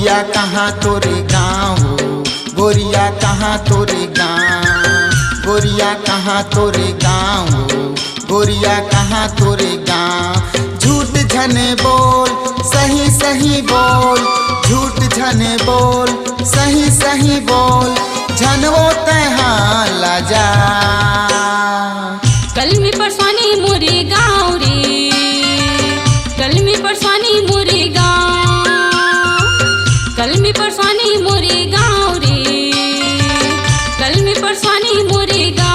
गोरिया कहाँ तोरे गाँव हो, गोरिया कहाँ तोरे गाँव, गोरिया कहाँ तोरे गाँव हो, गोरिया कहाँ तोरे गाँव। झूठ झने बोल सही सही बोल, झूठ झने बोल सही सही बोल, झनवो तहाँ लजा। कल में परसवानी मोरे गाँव रे, कल में परसवानी मोरे गाँव, कल में परसवानी मोरे गाँव रे, कल में परसवानी मोरे गाँव।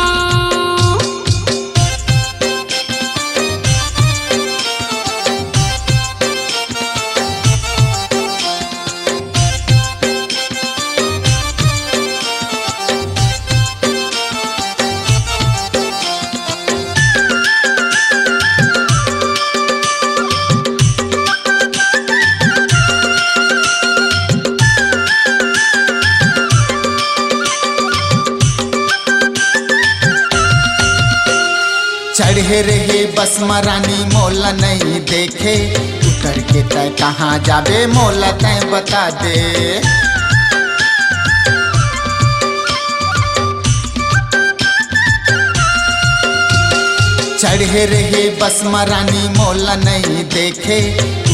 चढ़े रहे बस महारानी मोला नहीं देखे, उतर के तय कहाँ जाबे मोला तय बता दे। चढ़े रहे बस महारानी मोला नहीं देखे,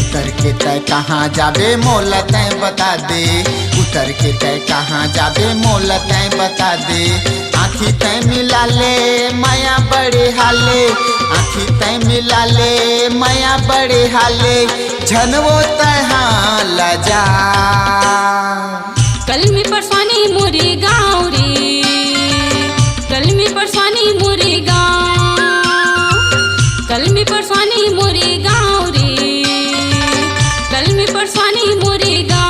उतर के तय कहाँ जाबे मोला तय बता दे, उतर के तय कहाँ जाबे मोला तय बता दे। आँखी तय मिला ले माया बड़े हाले, आँखी तय मिला ले माया बड़े हाले, झनवो तहाँ लजा। कल में परसवानी मोरे गाँव रे, कल में परसवानी मोरे गाँव, कल में परसवानी मोरे गाँव रे, कल में परसवानी मोरे गाँव।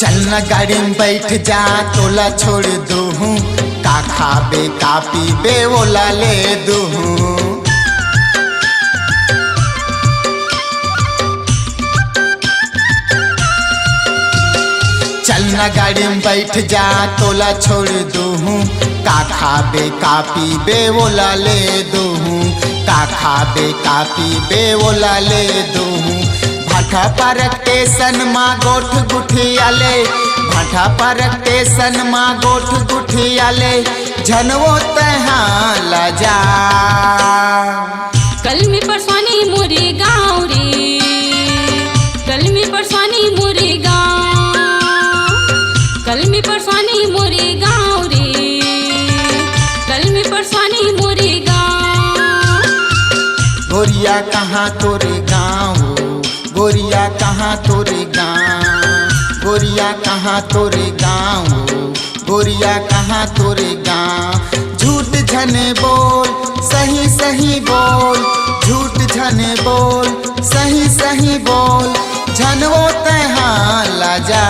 चलना गाड़ी में बैठ जा तोला छोड़ दूँ, का खाबे का पीबे ओला ले दूँ। चलना गाड़ी में बैठ जा तोला छोड़ दूँ, का खाबे का पीबे ओला ले दूँ, का खाबे का पीबे ओला ले दूँ। भाठा पर स्टेशन माँ गोठ गुठियाले, भाठा पर स्टेशन माँ गोठ गुठियाले, झनवो तहाँ लजा। कल में परसवानी मोरे गाँव रे, कल में परसवानी मोरे गाँव, कल में परसवानी मोरे गाँव रे, कल में परसवानी मोरे गाँव। गोरिया कहाँ तोरे गाँव हो, गोरिया कहाँ तोरे गाँव, गोरिया कहाँ तोरे गाँव हो, गोरिया कहाँ तोरे गाँव। झूठ झने बोल सही सही बोल, झूठ झने बोल सही सही बोल, झनवो तहाँ लजा।